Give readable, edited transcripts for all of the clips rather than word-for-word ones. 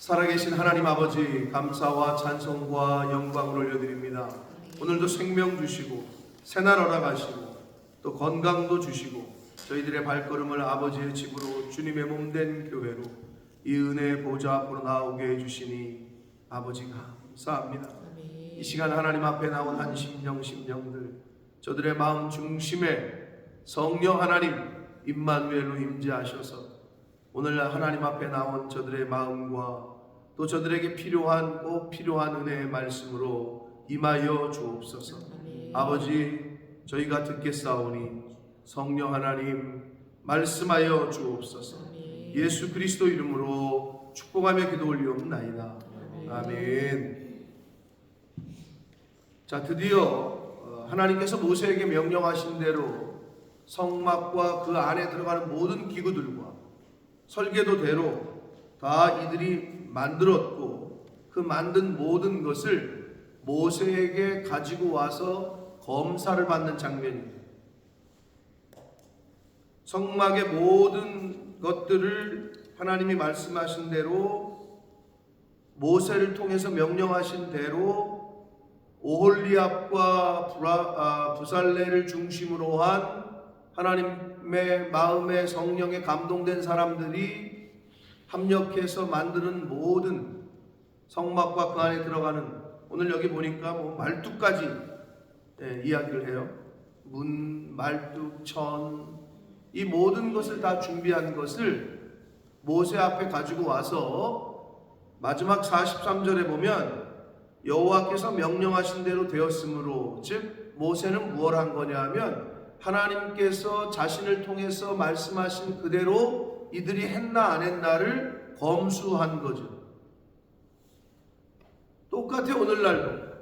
살아계신 하나님 아버지, 감사와 찬송과 영광을 올려드립니다. 오늘도 생명 주시고 새날 허락하시고 또 건강도 주시고 저희들의 발걸음을 아버지의 집으로 주님의 몸된 교회로 이 은혜의 보좌 앞으로 나오게 해주시니 아버지 감사합니다. 이 시간 하나님 앞에 나온 한 심령들, 저들의 마음 중심에 성령 하나님 임마누엘로 임재하셔서 오늘 하나님 앞에 나온 저들의 마음과 또 저들에게 꼭 필요한 은혜의 말씀으로 임하여 주옵소서. 아버지, 저희가 듣겠사오니 성령 하나님 말씀하여 주옵소서. 예수 그리스도 이름으로 축복하며 기도 올리옵나이다. 아멘. 자, 드디어 하나님께서 모세에게 명령하신 대로 성막과 그 안에 들어가는 모든 기구들과 설계도대로 다 이들이 만들었고, 그 만든 모든 것을 모세에게 가지고 와서 검사를 받는 장면입니다. 성막의 모든 것들을 하나님이 말씀하신 대로 모세를 통해서 명령하신 대로 오홀리압과 부살레를 중심으로 한 하나님의 마음에 성령에 감동된 사람들이 합력해서 만드는 모든 성막과 그 안에 들어가는, 오늘 여기 보니까 말뚝까지 이야기를 해요. 문, 말뚝, 천, 이 모든 것을 다 준비한 것을 모세 앞에 가지고 와서 마지막 43절에 보면 여호와께서 명령하신 대로 되었으므로, 즉 모세는 무엇을 한 거냐 하면 하나님께서 자신을 통해서 말씀하신 그대로 이들이 했나 안 했나를 검수한 거죠. 똑같아. 오늘날도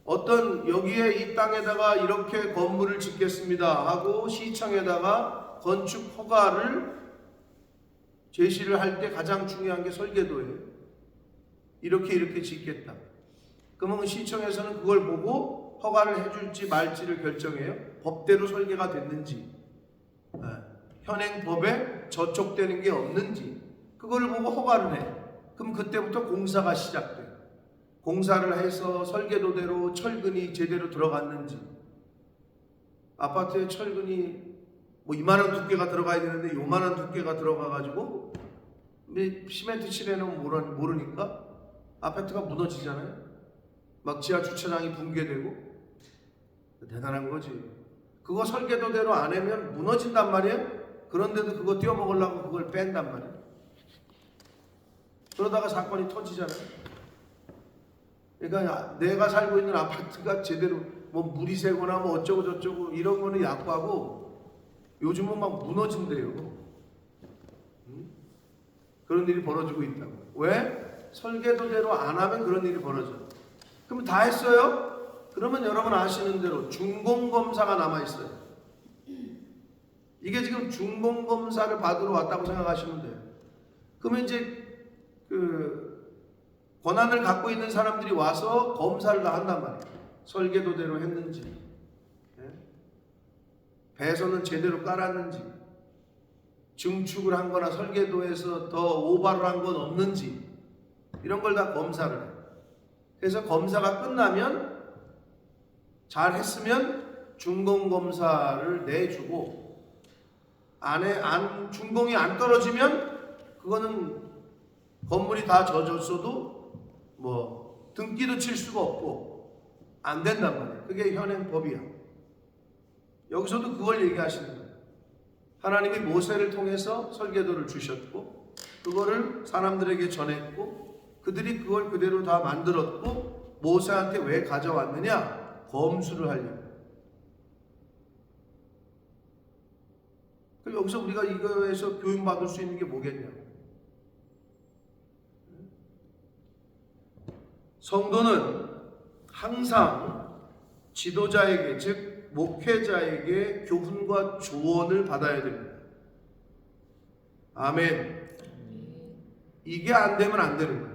어떤 여기에 이 땅에다가 이렇게 건물을 짓겠습니다 하고 시청에다가 건축 허가를 제시를 할 때 가장 중요한 게 설계도예요. 이렇게 짓겠다. 그러면 시청에서는 그걸 보고 허가를 해줄지 말지를 결정해요. 법대로 설계가 됐는지, 현행법에 저촉되는 게 없는지 그걸 보고 허가를 해. 그럼 그때부터 공사가 시작돼. 공사를 해서 설계도대로 철근이 제대로 들어갔는지, 아파트에 철근이 이만한 두께가 들어가야 되는데 요만한 두께가 들어가가지고 시멘트 칠해놓으면 모르니까 아파트가 무너지잖아요. 막 지하 주차장이 붕괴되고. 대단한 거지. 그거 설계도대로 안 하면 무너진단 말이에요. 그런데도 그거 띄워먹으려고 그걸 뺀단 말이에요. 그러다가 사건이 터지잖아요. 그러니까 내가 살고 있는 아파트가 제대로 물이 새거나 어쩌고 저쩌고 이런 거는 약하고, 요즘은 막 무너진대요. 그런 일이 벌어지고 있다고. 왜? 설계도대로 안 하면 그런 일이 벌어져요. 그럼 다 했어요? 그러면 여러분 아시는 대로 준공검사가 남아있어요. 이게 지금 준공검사를 받으러 왔다고 생각하시면 돼요. 그러면 이제 권한을 갖고 있는 사람들이 와서 검사를 다 한단 말이에요. 설계도대로 했는지, 배선은 제대로 깔았는지, 증축을 한 거나 설계도에서 더 오바를 한 건 없는지, 이런 걸 다 검사를 해요. 그래서 검사가 끝나면 잘 했으면 준공검사를 내주고, 준공이 안 떨어지면 그거는 건물이 다 젖었어도 등기도 칠 수가 없고 안 된단 말이에요. 그게 현행법이야. 여기서도 그걸 얘기하시는 거예요. 하나님이 모세를 통해서 설계도를 주셨고 그거를 사람들에게 전했고 그들이 그걸 그대로 다 만들었고 모세한테 왜 가져왔느냐? 검수를 하려고. 여기서 우리가 이거에서 교훈받을 수 있는 게 뭐겠냐고. 성도는 항상 지도자에게, 즉 목회자에게 교훈과 조언을 받아야 됩니다. 아멘. 이게 안 되면 안 되는 거예요.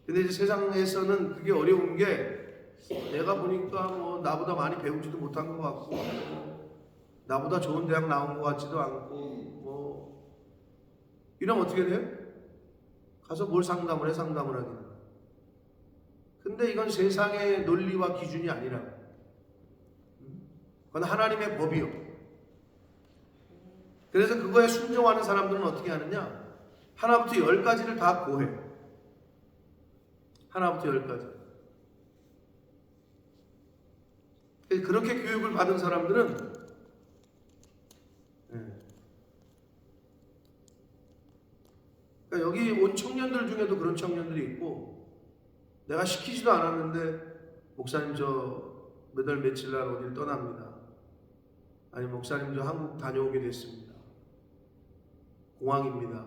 근데 이제 세상에서는 그게 어려운 게 내가 보니까 뭐 나보다 많이 배우지도 못한 것 같고 나보다 좋은 대학 나온 것 같지도 않고 뭐 이러면 어떻게 돼요? 가서 뭘 상담을 하기는. 근데 이건 세상의 논리와 기준이 아니라 그건 하나님의 법이요. 그래서 그거에 순종하는 사람들은 어떻게 하느냐? 하나부터 10가지를 다 고해. 하나부터 10가지. 그렇게 교육을 받은 사람들은 그러니까 여기 온 청년들 중에도 그런 청년들이 있고 내가 시키지도 않았는데 목사님 저 몇 월 며칠 날 어딜 떠납니다. 아니 목사님 저 한국 다녀오게 됐습니다. 공항입니다.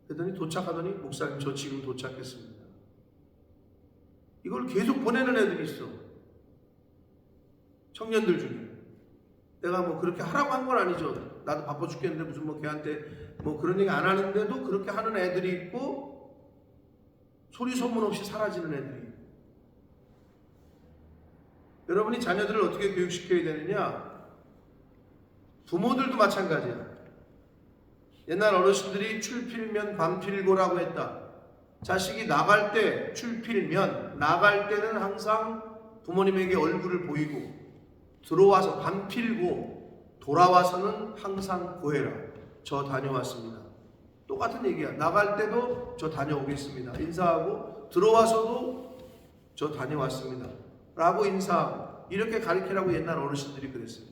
그랬더니 도착하더니 목사님 저 지금 도착했습니다. 이걸 계속 보내는 애들이 있어. 청년들 중에. 내가 뭐 그렇게 하라고 한 건 아니죠. 나도 바빠 죽겠는데 무슨 뭐 걔한테 뭐 그런 얘기 안 하는데도 그렇게 하는 애들이 있고 소리 소문 없이 사라지는 애들이 있고. 여러분이 자녀들을 어떻게 교육시켜야 되느냐? 부모들도 마찬가지야. 옛날 어르신들이 출필면 반필고라고 했다. 자식이 나갈 때 출필면, 나갈 때는 항상 부모님에게 얼굴을 보이고 들어와서 반필고 돌아와서는 항상 고해라. 저 다녀왔습니다. 똑같은 얘기야. 나갈 때도 저 다녀오겠습니다. 인사하고 들어와서도 저 다녀왔습니다. 라고 인사하고 이렇게 가르치라고 옛날 어르신들이 그랬어요.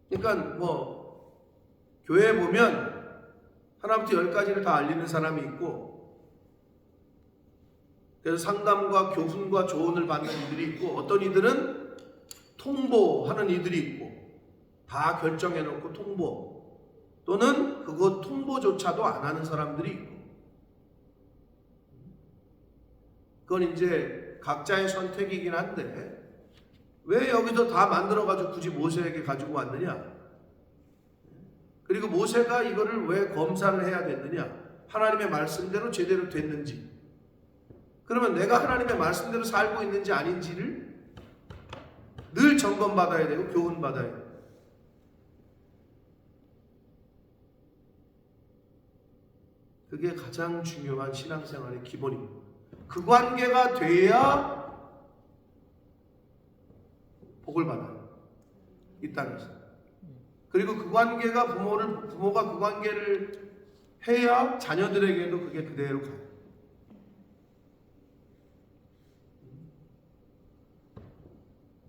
그러니까 뭐 교회에 보면 하나부터 10가지를 다 알리는 사람이 있고 그래서 상담과 교훈과 조언을 받는 이들이 있고 어떤 이들은 통보하는 이들이 있고 다 결정해놓고 통보 또는 그거 통보조차도 안 하는 사람들이 있고 그건 이제 각자의 선택이긴 한데 왜 여기서 다 만들어가지고 굳이 모세에게 가지고 왔느냐? 그리고 모세가 이거를 왜 검사를 해야 됐느냐? 하나님의 말씀대로 제대로 됐는지 그러면 내가 하나님의 말씀대로 살고 있는지 아닌지를 늘 점검받아야 되고 교훈받아야 돼요. 그게 가장 중요한 신앙생활의 기본입니다. 그 관계가 돼야 복을 받아요. 이 땅에서. 그리고 그 관계가 부모가 그 관계를 해야 자녀들에게도 그게 그대로 가요.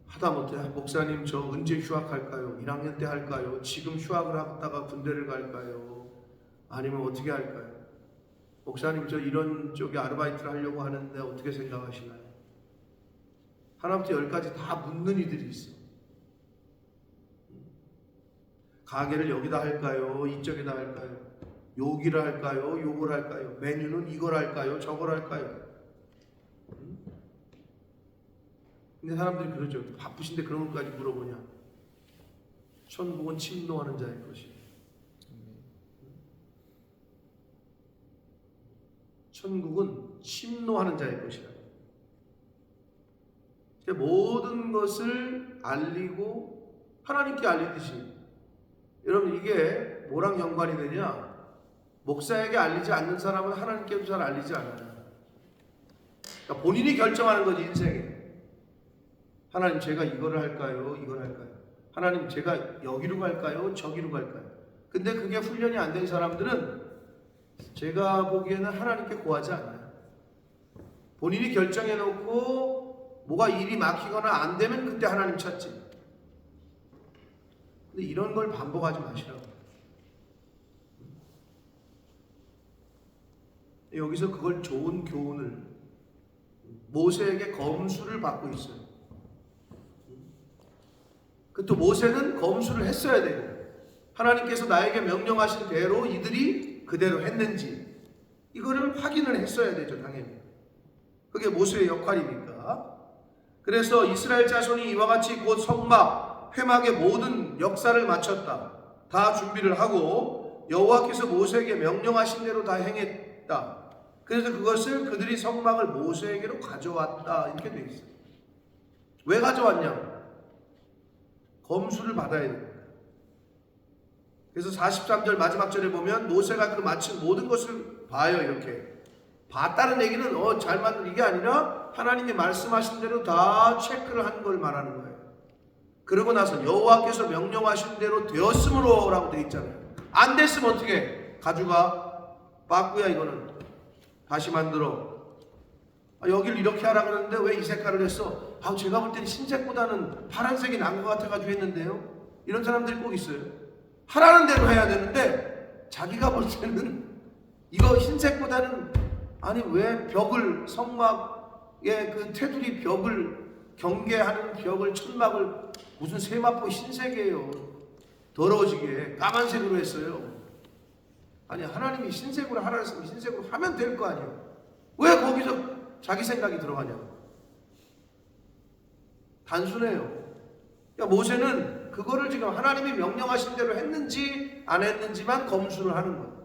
하다못해 목사님 저 언제 휴학할까요? 1학년 때 할까요? 지금 휴학을 하다가 군대를 갈까요? 아니면 어떻게 할까요? 목사님 저 이런 쪽에 아르바이트를 하려고 하는데 어떻게 생각하시나요? 하나부터 10가지 다 묻는 이들이 있어. 가게를 여기다 할까요? 이쪽에다 할까요? 여기를 할까요? 요걸 할까요? 메뉴는 이걸 할까요? 저걸 할까요? 근데 사람들이 그러죠. 바쁘신데 그런 것까지 물어보냐? 천국은 침노하는 자의 것이에요. 천국은 침노하는 자의 것이라. 모든 것을 알리고 하나님께 알리듯이 여러분 이게 뭐랑 연관이 되냐? 목사에게 알리지 않는 사람은 하나님께도 잘 알리지 않아요. 그러니까 본인이 결정하는 거지 인생에. 하나님 제가 이거를 할까요? 이걸 할까요? 하나님 제가 여기로 갈까요? 저기로 갈까요? 근데 그게 훈련이 안 된 사람들은 제가 보기에는 하나님께 구하지 않아요. 본인이 결정해놓고 뭐가 일이 막히거나 안 되면 그때 하나님 찾지. 근데 이런 걸 반복하지 마시라고. 여기서 그걸 좋은 교훈을 모세에게 검수를 받고 있어요. 또 모세는 검수를 했어야 되고 하나님께서 나에게 명령하신 대로 이들이 그대로 했는지 이거를 확인을 했어야 되죠. 당연히 그게 모세의 역할이니까. 그래서 이스라엘 자손이 이와 같이 곧 성막 회막의 모든 역사를 마쳤다. 다 준비를 하고 여호와께서 모세에게 명령하신 대로 다 행했다. 그래서 그것을 그들이 성막을 모세에게로 가져왔다. 이렇게 돼 있어요. 왜 가져왔냐? 검수를 받아야 됩니다. 그래서 43절 마지막 절에 보면 모세가 그 마친 모든 것을 봐요. 이렇게 봤다는 얘기는 잘 만든 이게 아니라 하나님이 말씀하신 대로 다 체크를 한 걸 말하는 거예요. 그러고 나서 여호와께서 명령하신 대로 되었으므로 라고 되어 있잖아요. 안 됐으면 어떻게? 가져가. 빠꾸야 이거는. 다시 만들어. 여길 이렇게 하라 그러는데 왜 이 색깔을 했어? 제가 볼 때는 흰색보다는 파란색이 난 것 같아가지고 했는데요. 이런 사람들이 꼭 있어요. 하라는 대로 해야 되는데 자기가 볼 때는 이거 흰색보다는 아니 왜 벽을 성막의 그 테두리 벽을 경계하는 벽을 천막을 무슨 세마포 흰색이에요. 더러워지게 까만색으로 했어요. 아니 하나님이 흰색으로 하라 했으면 흰색으로 하면 될 거 아니에요. 왜 거기서 자기 생각이 들어가냐. 단순해요. 그러니까 모세는 그거를 지금 하나님이 명령하신 대로 했는지 안 했는지만 검수를 하는 거예요.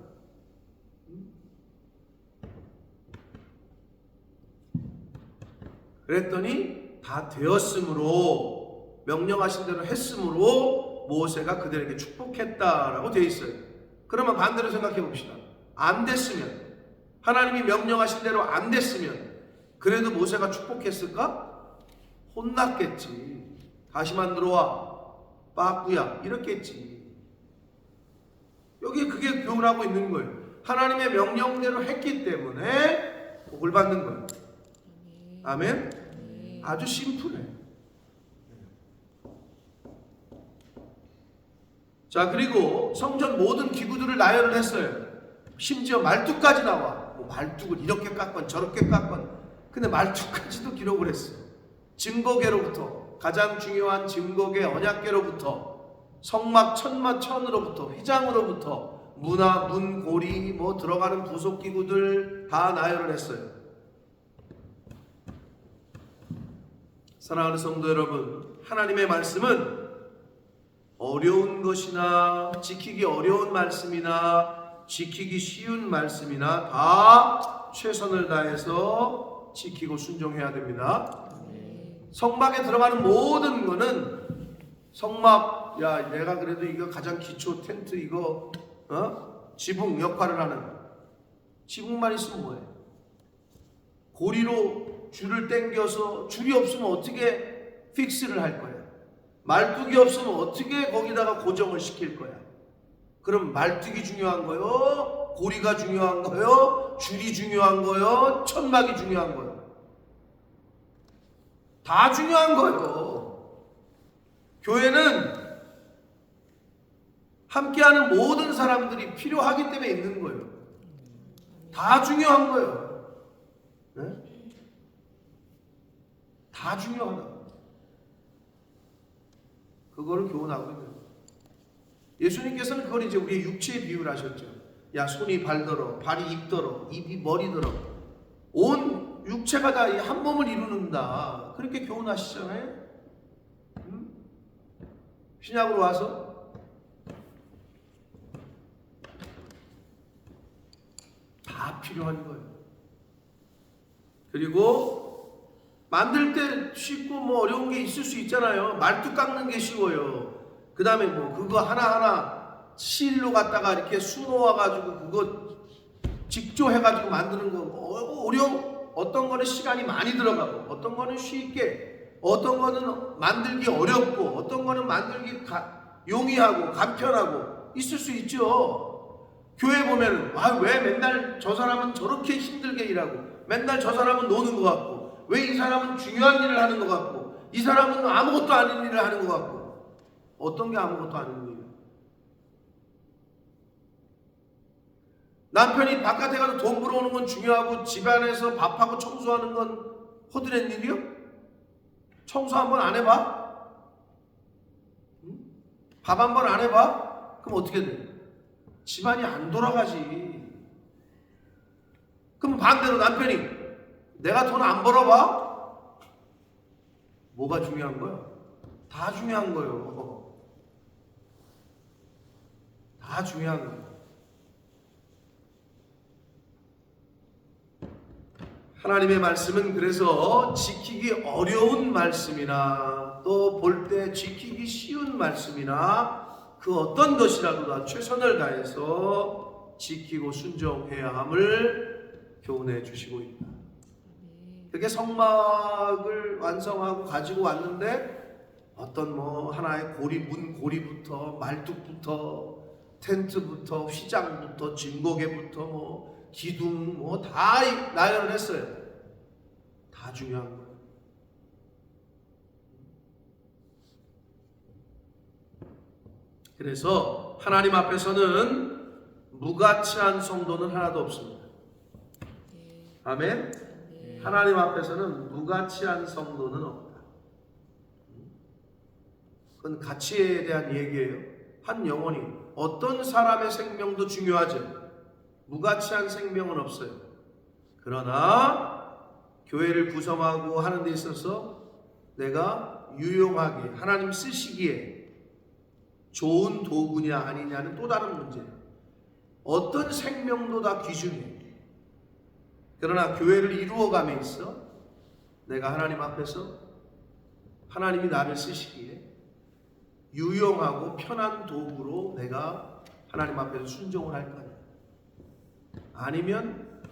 그랬더니 다 되었으므로 명령하신 대로 했으므로 모세가 그들에게 축복했다라고 되어 있어요. 그러면 반대로 생각해 봅시다. 안 됐으면 하나님이 명령하신 대로 안 됐으면 그래도 모세가 축복했을까? 혼났겠지. 다시 만들어와. 빠꾸야. 이렇겠지. 여기 그게 교훈하고 있는 거예요. 하나님의 명령대로 했기 때문에 복을 받는 거예요. 아멘? 아주 심플해. 자, 그리고 성전 모든 기구들을 나열을 했어요. 심지어 말뚝까지 나와. 말뚝을 이렇게 깎건 저렇게 깎건. 근데 말뚝까지도 기록을 했어요. 증거계로부터, 가장 중요한 증거계 언약계로부터, 성막 천마천으로부터, 휘장으로부터, 문화, 문, 고리, 들어가는 부속기구들 다 나열을 했어요. 사랑하는 성도 여러분, 하나님의 말씀은 어려운 것이나 지키기 어려운 말씀이나 지키기 쉬운 말씀이나 다 최선을 다해서 지키고 순종해야 됩니다. 성막에 들어가는 모든 거는 성막, 내가 그래도 이거 가장 기초 텐트 이거 지붕 역할을 하는 지붕만 있으면 뭐해? 고리로 줄을 당겨서 줄이 없으면 어떻게 픽스를 할 거야? 말뚝이 없으면 어떻게 거기다가 고정을 시킬 거야? 그럼 말뚝이 중요한 거요? 고리가 중요한 거요? 줄이 중요한 거요? 천막이 중요한 거요? 다 중요한 거예요. 교회는 함께하는 모든 사람들이 필요하기 때문에 있는 거예요. 다 중요한 거예요. 네? 다 중요하다. 그거를 교훈하고 있는 거예요. 예수님께서는 그걸 이제 우리의 육체에 비유를 하셨죠. 야, 손이 발더러, 발이 입더러, 입이 머리더러, 온 육체가 다 한 몸을 이루는다. 그렇게 교훈하시잖아요. 신약으로 와서 다 필요한 거예요. 그리고 만들 때 쉽고 어려운 게 있을 수 있잖아요. 말뚝 깎는 게 쉬워요. 그 다음에 그거 하나하나 실로 갖다가 이렇게 수놓아가지고 그거 직조해가지고 만드는 거 어려워. 어떤 거는 시간이 많이 들어가고 어떤 거는 쉽게, 어떤 거는 만들기 어렵고 어떤 거는 만들기 용이하고 간편하고 있을 수 있죠. 교회 보면 왜 맨날 저 사람은 저렇게 힘들게 일하고 맨날 저 사람은 노는 것 같고 왜 이 사람은 중요한 일을 하는 것 같고 이 사람은 아무것도 아닌 일을 하는 것 같고. 어떤 게 아무것도 아닌 일이에요? 남편이 바깥에 가서 돈 벌어오는 건 중요하고 집안에서 밥하고 청소하는 건 허드렛 일이요? 청소 한번 안 해봐? 밥 한 번 안 해봐? 그럼 어떻게 돼? 집안이 안 돌아가지. 그럼 반대로 남편이 내가 돈 안 벌어봐? 뭐가 중요한 거야? 다 중요한 거예요. 다 중요한 거예요. 하나님의 말씀은 그래서 지키기 어려운 말씀이나 또 볼 때 지키기 쉬운 말씀이나 그 어떤 것이라도 다 최선을 다해서 지키고 순종해야 함을 교훈해 주시고 있다. 그게 성막을 완성하고 가지고 왔는데 어떤 하나의 문 고리부터 말뚝부터 텐트부터 휘장부터 진고개부터 기둥 다 나열을 했어요. 다 중요한 거예요. 그래서 하나님 앞에서는 무가치한 성도는 하나도 없습니다. 아멘. 하나님 앞에서는 무가치한 성도는 없다. 그건 가치에 대한 얘기예요. 한 영혼이 어떤 사람의 생명도 중요하죠. 무가치한 생명은 없어요. 그러나 교회를 구성하고 하는 데 있어서 내가 유용하게 하나님 쓰시기에 좋은 도구냐 아니냐는 또 다른 문제예요. 어떤 생명도 다 귀중해요. 그러나 교회를 이루어감에 있어 내가 하나님 앞에서 하나님이 나를 쓰시기에 유용하고 편한 도구로 내가 하나님 앞에서 순종을 할 거냐 아니면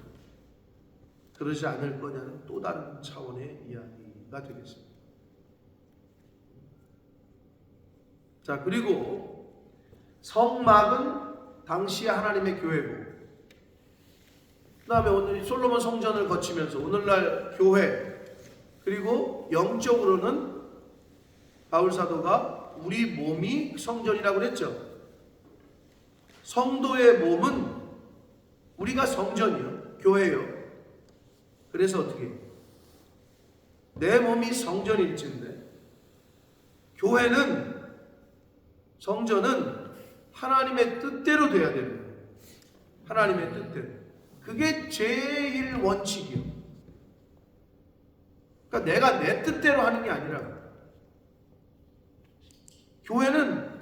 그러지 않을 거냐는 또 다른 차원의 이야기가 되겠습니다. 자, 그리고 성막은 당시 하나님의 교회고, 그 다음에 오늘 솔로몬 성전을 거치면서 오늘날 교회, 그리고 영적으로는 바울 사도가 우리 몸이 성전이라고 그랬죠. 성도의 몸은 우리가 성전이요, 교회요. 그래서 어떻게 내 몸이 성전일진데 교회는 성전은 하나님의 뜻대로 돼야 되는 거예요. 하나님의 뜻대로. 그게 제일 원칙이요. 그러니까 내가 내 뜻대로 하는 게 아니라 교회는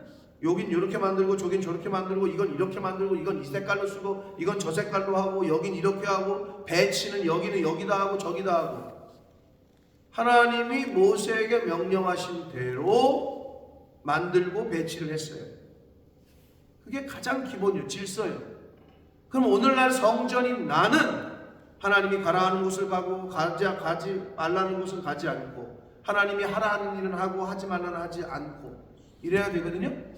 여긴 이렇게 만들고 저긴 저렇게 만들고 이건 이렇게 만들고 이건 이 색깔로 쓰고 이건 저 색깔로 하고 여긴 이렇게 하고 배치는 여기는 여기다 하고 저기다 하고 하나님이 모세에게 명령하신 대로 만들고 배치를 했어요. 그게 가장 기본이요, 질서예요. 그럼 오늘날 성전인 나는 하나님이 가라하는 곳을 가고 가지 말라는 곳은 가지 않고 하나님이 하라는 일은 하고 하지 말라는 하지 않고 이래야 되거든요.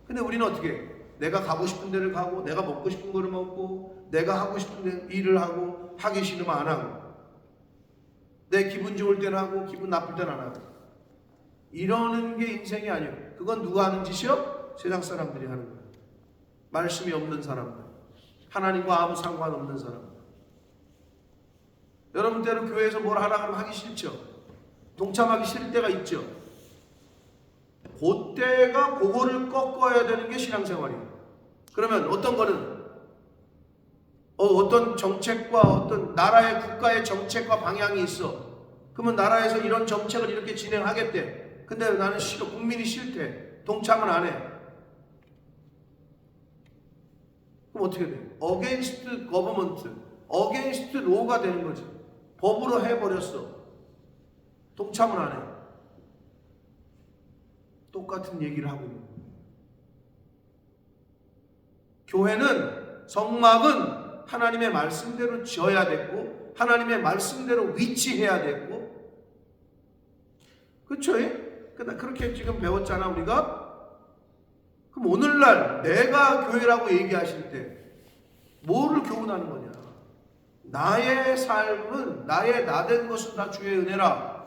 근데 우리는 어떻게 내가 가고 싶은 데를 가고 내가 먹고 싶은 거를 먹고 내가 하고 싶은 일을 하고 하기 싫으면 안 하고 내 기분 좋을 때는 하고 기분 나쁠 때는 안 하고 이러는 게 인생이 아니에요. 그건 누가 하는 짓이요? 세상 사람들이 하는 거예요. 말씀이 없는 사람들, 하나님과 아무 상관없는 사람들. 여러분 때로 교회에서 뭘 하라 하면 하기 싫죠. 동참하기 싫을 때가 있죠. 그때가 그거를 꺾어야 되는 게 신앙생활이에요. 그러면 어떤 거는 어떤 정책과 어떤 나라의 국가의 정책과 방향이 있어. 그러면 나라에서 이런 정책을 이렇게 진행하겠대. 근데 나는 싫어. 국민이 싫대. 동참은 안 해. 그럼 어떻게 돼? against government, against law가 되는 거지. 법으로 해버렸어. 동참은 안 해. 똑같은 얘기를 하고 있는 거예요. 교회는 성막은 하나님의 말씀대로 지어야 됐고 하나님의 말씀대로 위치해야 됐고 그렇죠? 그렇게 지금 배웠잖아 우리가. 그럼 오늘날 내가 교회라고 얘기하실 때 뭐를 교훈하는 거냐? 나의 삶은 나의 나된 것은 다 주의 은혜라.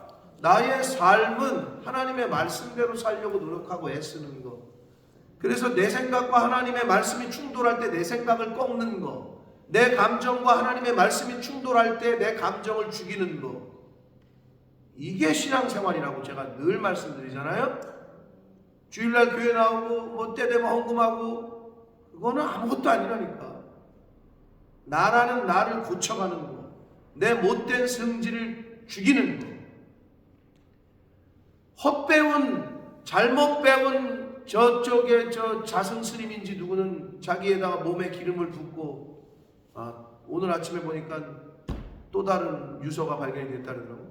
나의 삶은 하나님의 말씀대로 살려고 노력하고 애쓰는 거. 그래서 내 생각과 하나님의 말씀이 충돌할 때 내 생각을 꺾는 거. 내 감정과 하나님의 말씀이 충돌할 때 내 감정을 죽이는 거. 이게 신앙생활이라고 제가 늘 말씀드리잖아요. 주일날 교회 나오고 때 되면 헌금하고 그거는 아무것도 아니라니까. 나라는 나를 고쳐가는 거. 내 못된 성질을 죽이는 거. 헛배운 잘못 배운 저쪽에 저 자승 스님인지 누구는 자기에다가 몸에 기름을 붓고 오늘 아침에 보니까 또 다른 유서가 발견이 됐다더라고.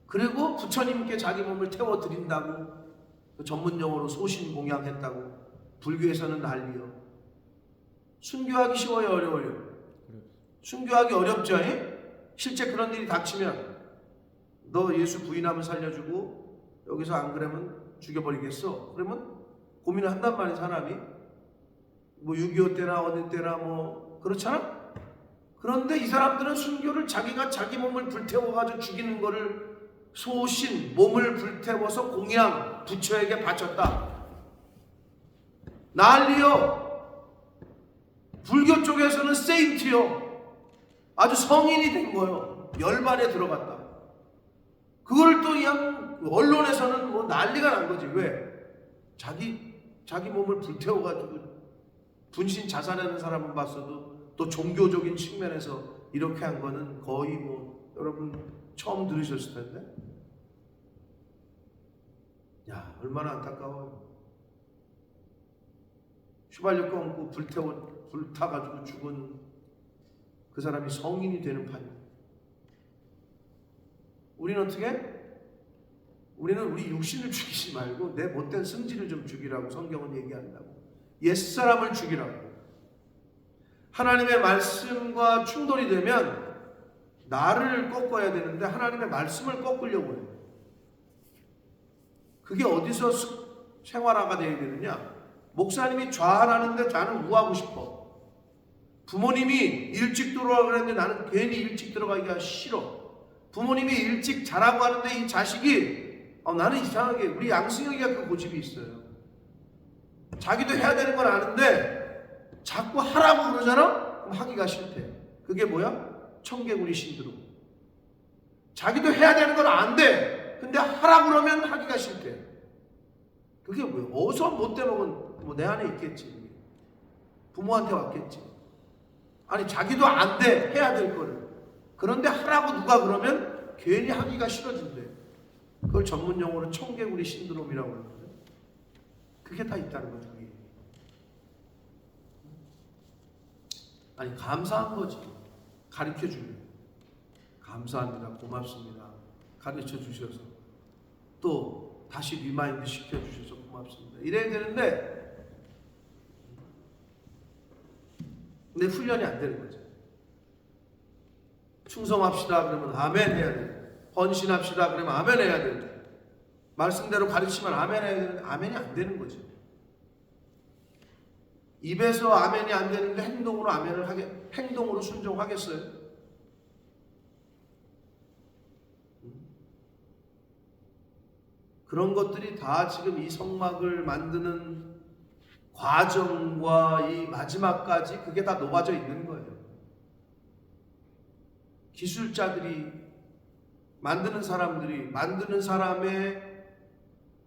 그리고 부처님께 자기 몸을 태워드린다고 전문 용어로 소신공양했다고 불교에서는 난리요. 순교하기 쉬워요, 어려워요? 순교하기 어렵죠. 실제 그런 일이 닥치면 너 예수 부인하면 살려주고 여기서 안 그러면 죽여버리겠어. 그러면 고민을 한단 말이야, 사람이. 뭐 6.25 때나 어느 때나 뭐 그렇잖아? 그런데 이 사람들은 순교를 자기가 자기 몸을 불태워가지고 죽이는 거를 소신, 몸을 불태워서 공양, 부처에게 바쳤다. 난리요. 불교 쪽에서는 세인트요. 아주 성인이 된 거요. 열반에 들어갔다. 그걸 또 그냥 언론에서는 뭐 난리가 난 거지. 왜? 자기 몸을 불태워가지고 분신 자살하는 사람은 봤어도 또 종교적인 측면에서 이렇게 한 거는 거의 뭐 여러분 처음 들으셨을 텐데. 야, 얼마나 안타까워요. 휘발유 껌고 불타가지고 죽은 그 사람이 성인이 되는 판이에요. 우리는 어떻게? 우리는 우리 육신을 죽이지 말고 내 못된 승질을 좀 죽이라고 성경은 얘기한다고. 옛사람을 죽이라고. 하나님의 말씀과 충돌이 되면 나를 꺾어야 되는데 하나님의 말씀을 꺾으려고 해요. 그게 어디서 생활화가 되어야 되느냐? 목사님이 좌하라는데 나는 우하고 싶어. 부모님이 일찍 들어오라 그랬는데 나는 괜히 일찍 들어가기가 싫어. 부모님이 일찍 자라고 하는데 이 자식이 나는 이상하게 우리 양승혁이가 그 고집이 있어요. 자기도 해야 되는 건 아는데 자꾸 하라고 그러잖아? 그럼 하기가 싫대. 그게 뭐야? 청개구리 신드롬. 자기도 해야 되는 건 안 돼. 근데 하라고 그러면 하기가 싫대. 그게 뭐야? 어디서 못돼 먹은 뭐 내 안에 있겠지. 부모한테 왔겠지. 아니 자기도 안 돼. 해야 될 거를. 그런데 하라고 누가 그러면 괜히 하기가 싫어진대. 그걸 전문 용어로 청개구리 신드롬이라고 그러는데 그게 다 있다는 거죠. 아니 감사한 거지. 가르쳐 주면 감사합니다. 고맙습니다. 가르쳐 주셔서 또 다시 리마인드 시켜 주셔서 고맙습니다. 이래야 되는데 근데 훈련이 안 되는 거죠. 충성합시다 그러면 아멘 해야 돼. 헌신합시다 그러면 아멘 해야 돼. 말씀대로 가르치면 아멘 해야 되는데 아멘이 안 되는 거죠. 입에서 아멘이 안 되는데 행동으로 아멘을 행동으로 순종하겠어요? 그런 것들이 다 지금 이 성막을 만드는 과정과 이 마지막까지 그게 다 녹아져 있는 거예요. 기술자들이 만드는 사람들이 만드는 사람의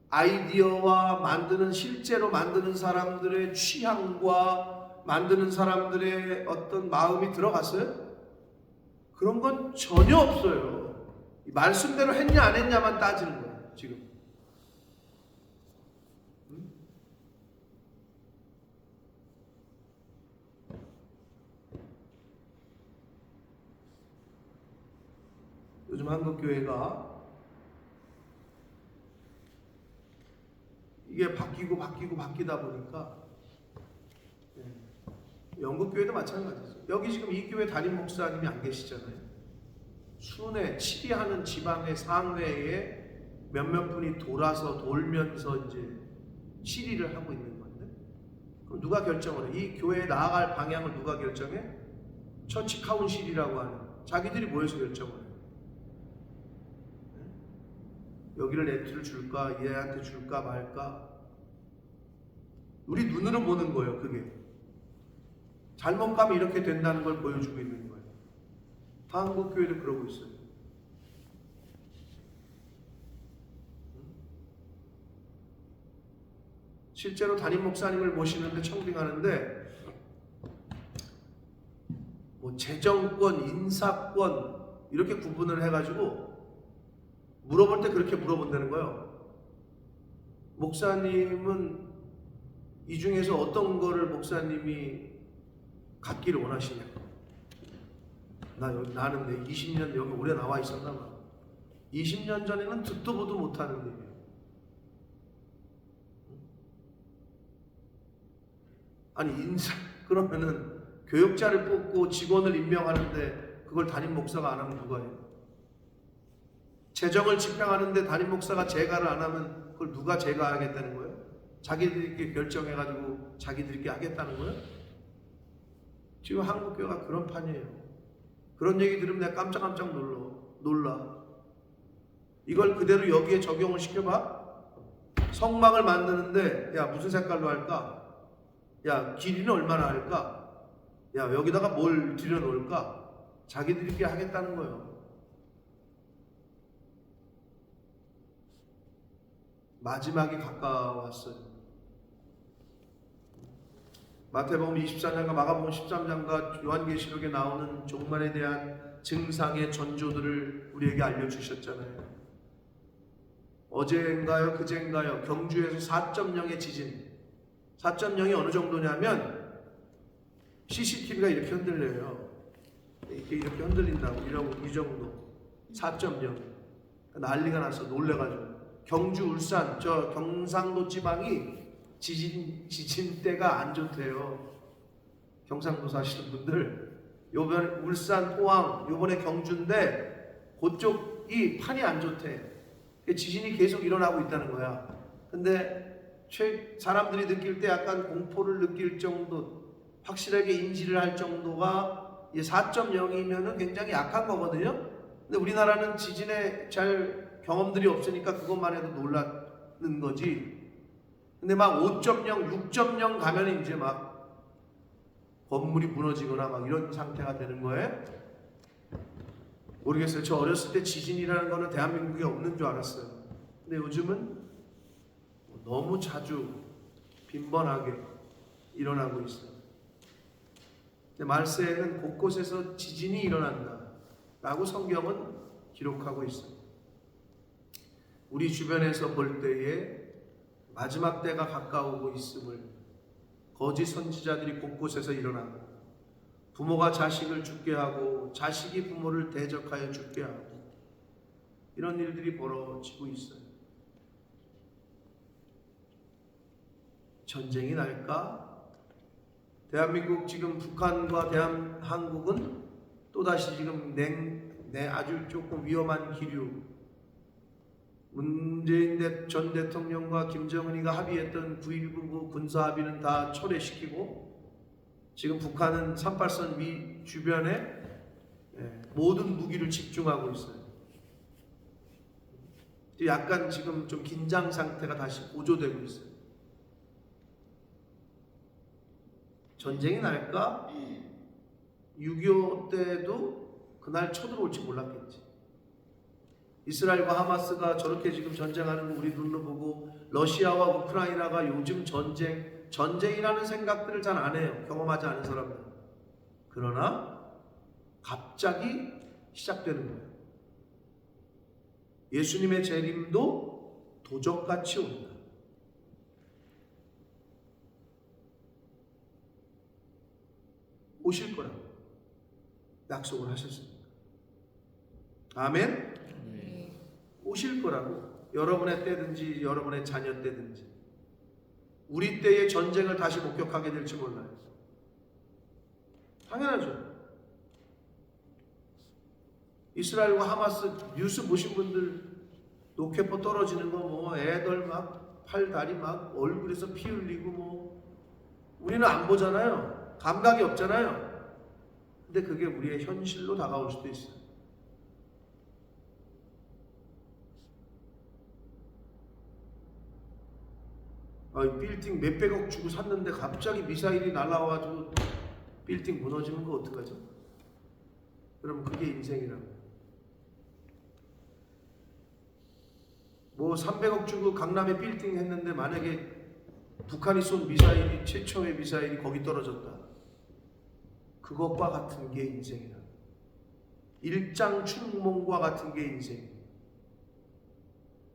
아이디어와 실제로 만드는 사람들의 취향과 만드는 사람들의 어떤 마음이 들어갔어요? 그런 건 전혀 없어요. 말씀대로 했냐 안 했냐만 따지는 거예요, 지금. 요즘 한국교회가 이게 바뀌다 보니까 영국교회도 마찬가지죠. 여기 지금 이 교회 담임 목사님이 안 계시잖아요. 순회, 치리하는 지방의 상회에 몇몇 분이 돌면서 이제 치리를 하고 있는 건데 그럼 누가 결정을 해? 이 교회에 나아갈 방향을 누가 결정해? 처치 카운실이라고 하는 자기들이 모여서 결정을 해. 여기를 애트를 줄까? 얘한테 줄까 말까? 우리 눈으로 보는 거예요. 그게 잘못 가면 이렇게 된다는 걸 보여주고 있는 거예요. 한국교회도 그러고 있어요. 실제로 담임 목사님을 모시는데 청빙하는데 뭐 재정권, 인사권 이렇게 구분을 해가지고 물어볼 때 그렇게 물어본다는 거예요. 목사님은 이 중에서 어떤 거를 목사님이 갖기를 원하시냐? 나는 내 20년 여기 오래 나와 있었나 봐. 20년 전에는 듣도 보도 못하는 일이에요. 아니 그러면은 교역자를 뽑고 직원을 임명하는데 그걸 담임 목사가 안 하면 누가 해요? 재정을 집행하는데 담임 목사가 재가를 안 하면 그걸 누가 재가하겠다는 거예요? 자기들끼리 결정해가지고 자기들끼리 하겠다는 거예요? 지금 한국교회가 그런 판이에요. 그런 얘기 들으면 내가 깜짝깜짝 놀라. 이걸 그대로 여기에 적용을 시켜봐. 성막을 만드는데 야 무슨 색깔로 할까? 야 길이는 얼마나 할까? 야 여기다가 뭘 들여놓을까? 자기들끼리 하겠다는 거예요. 마지막이 가까웠어요. 마태복음 24장과 마가복음 13장과 요한계시록에 나오는 종말에 대한 증상의 전조들을 우리에게 알려주셨잖아요. 어제인가요? 그제인가요? 경주에서 4.0의 지진. 4.0이 어느 정도냐면 CCTV가 이렇게 흔들려요. 이렇게 흔들린다고. 이 정도. 4.0. 난리가 나서 놀래가지고. 경주, 울산, 저 경상도 지방이 지진 때가 안 좋대요. 경상도 사시는 분들. 요번 울산, 포항, 요번에 경주인데 그쪽이 판이 안 좋대. 지진이 계속 일어나고 있다는 거야. 근데 사람들이 느낄 때 약간 공포를 느낄 정도, 확실하게 인지를 할 정도가 4.0이면은 굉장히 약한 거거든요. 근데 우리나라는 지진에 잘 경험들이 없으니까 그것만 해도 놀라는 거지. 근데 막 5.0, 6.0 가면 이제 막 건물이 무너지거나 막 이런 상태가 되는 거예요. 모르겠어요. 저 어렸을 때 지진이라는 거는 대한민국에 없는 줄 알았어요. 근데 요즘은 너무 자주 빈번하게 일어나고 있어요. 근데 말세에는 곳곳에서 지진이 일어난다 라고 성경은 기록하고 있어요. 우리 주변에서 볼 때에 마지막 때가 가까우고 있음을 거짓 선지자들이 곳곳에서 일어나고, 부모가 자식을 죽게 하고 자식이 부모를 대적하여 죽게 하고, 이런 일들이 벌어지고 있어요. 전쟁이 날까? 대한민국 지금 북한과 한국은 또다시 지금 아주 조금 위험한 기류, 문재인 전 대통령과 김정은이가 합의했던 9.19 군사합의는 다 철회시키고 지금 북한은 38선 위 주변에 모든 무기를 집중하고 있어요. 약간 지금 좀 긴장 상태가 다시 고조되고 있어요. 전쟁이 날까? 6.25 때도 그날 쳐들어올지 몰랐겠지. 이스라엘과 하마스가 저렇게 지금 전쟁하는 거 우리 눈으로 보고, 러시아와 우크라이나가 요즘 전쟁이라는 생각들을 잘 안 해요. 경험하지 않은 사람들. 그러나 갑자기 시작되는 거예요. 예수님의 재림도 도적같이 온다. 오실 거라고 약속을 하셨습니다. 아멘? 오실 거라고. 여러분의 때든지 여러분의 자녀 때든지 우리 때의 전쟁을 다시 목격하게 될지 몰라요. 당연하죠. 이스라엘과 하마스 뉴스 보신 분들 로켓포 떨어지는 거 뭐 애들 막 팔 다리 막 얼굴에서 피 흘리고 뭐 우리는 안 보잖아요. 감각이 없잖아요. 근데 그게 우리의 현실로 다가올 수도 있어요. 빌딩 몇백억 주고 샀는데 갑자기 미사일이 날아와가지고 빌딩 무너지는 거 어떡하죠? 그럼 그게 인생이라고. 뭐 300억 주고 강남에 빌딩 했는데 만약에 북한이 쏜 미사일이 최초의 미사일이 거기 떨어졌다. 그것과 같은 게 인생이다. 일장춘몽과 같은 게 인생.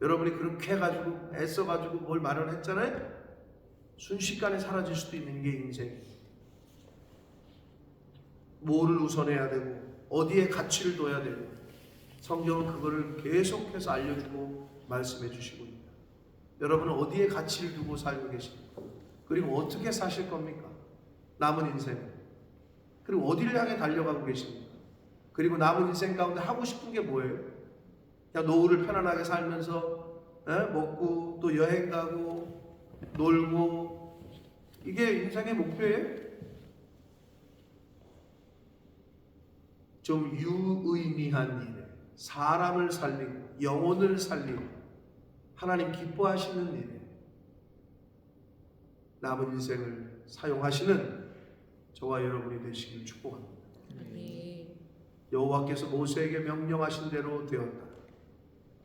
여러분이 그렇게 해가지고 애써가지고 뭘 마련했잖아요. 순식간에 사라질 수도 있는 게 인생. 뭐를 우선해야 되고 어디에 가치를 둬야 되고 성경은 그거를 계속해서 알려주고 말씀해 주시고 있습니다. 여러분은 어디에 가치를 두고 살고 계십니까? 그리고 어떻게 사실 겁니까? 남은 인생. 그리고 어디를 향해 달려가고 계십니까? 그리고 남은 인생 가운데 하고 싶은 게 뭐예요? 그냥 노후를 편안하게 살면서 먹고 또 여행 가고 놀고, 이게 인생의 목표예요? 좀 유의미한 일에 사람을 살리고 영혼을 살리고 하나님 기뻐하시는 일에 남은 인생을 사용하시는 저와 여러분이 되시길 축복합니다. 여호와께서 모세에게 명령하신 대로 되었다.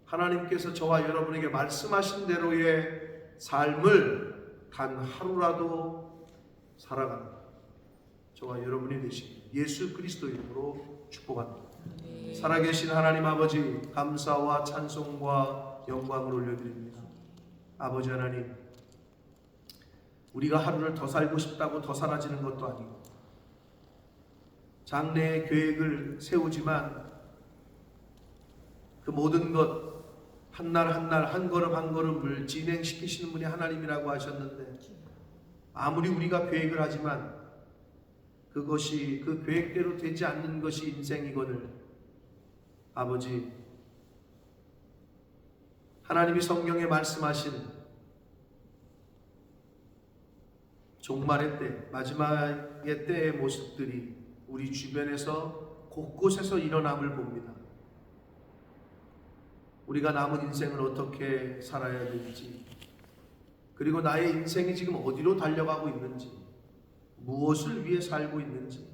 하나님께서 저와 여러분에게 말씀하신 대로의 삶을 단 하루라도 살아가는 저와 여러분이 되시길 예수 그리스도 이름으로 축복합니다. 살아계신 하나님 아버지, 감사와 찬송과 영광을 올려드립니다. 아버지 하나님, 우리가 하루를 더 살고 싶다고 더 사라지는 것도 아니고 장래의 계획을 세우지만 그 모든 것 한 날 한 날 한 걸음 한 걸음을 진행시키시는 분이 하나님이라고 하셨는데, 아무리 우리가 계획을 하지만 그것이 그 계획대로 되지 않는 것이 인생이거늘 아버지, 하나님이 성경에 말씀하신 종말의 때, 마지막의 때의 모습들이 우리 주변에서 곳곳에서 일어남을 봅니다. 우리가 남은 인생을 어떻게 살아야 될지, 그리고 나의 인생이 지금 어디로 달려가고 있는지, 무엇을 위해 살고 있는지,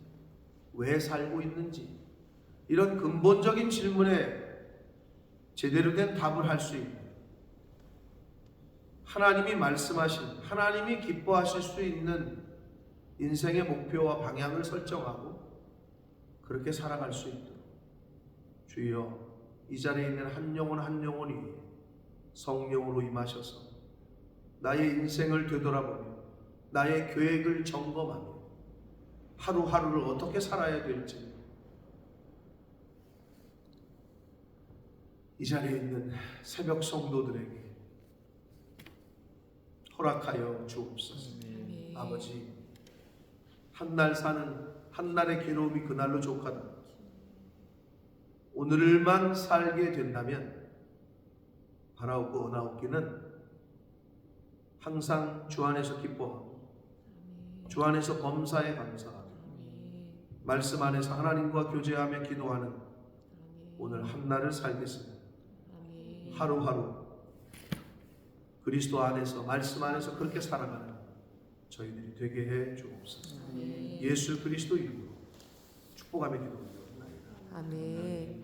왜 살고 있는지, 이런 근본적인 질문에 제대로 된 답을 할 수 있는, 하나님이 말씀하신, 하나님이 기뻐하실 수 있는 인생의 목표와 방향을 설정하고 그렇게 살아갈 수 있도록 주여, 이 자리에 있는 한 영혼 한 영혼이 성령으로 임하셔서 나의 인생을 되돌아보며 나의 계획을 점검하며 하루하루를 어떻게 살아야 될지 이 자리에 있는 새벽 성도들에게 허락하여 주옵소서. 아버지, 한날 사는 한날의 괴로움이 그날로 족하다. 오늘만 살게 된다면 바라옵고 원하옵기는 항상 주 안에서 기뻐하고 주 안에서 범사에 감사하고 말씀 안에서 하나님과 교제하며 기도하는 오늘 한날을 살겠습니다. 하루하루 그리스도 안에서, 말씀 안에서 그렇게 살아가는 저희들이 되게 해 주옵소서. 예수 그리스도 이름으로 축복하며 기도합니다. 아멘.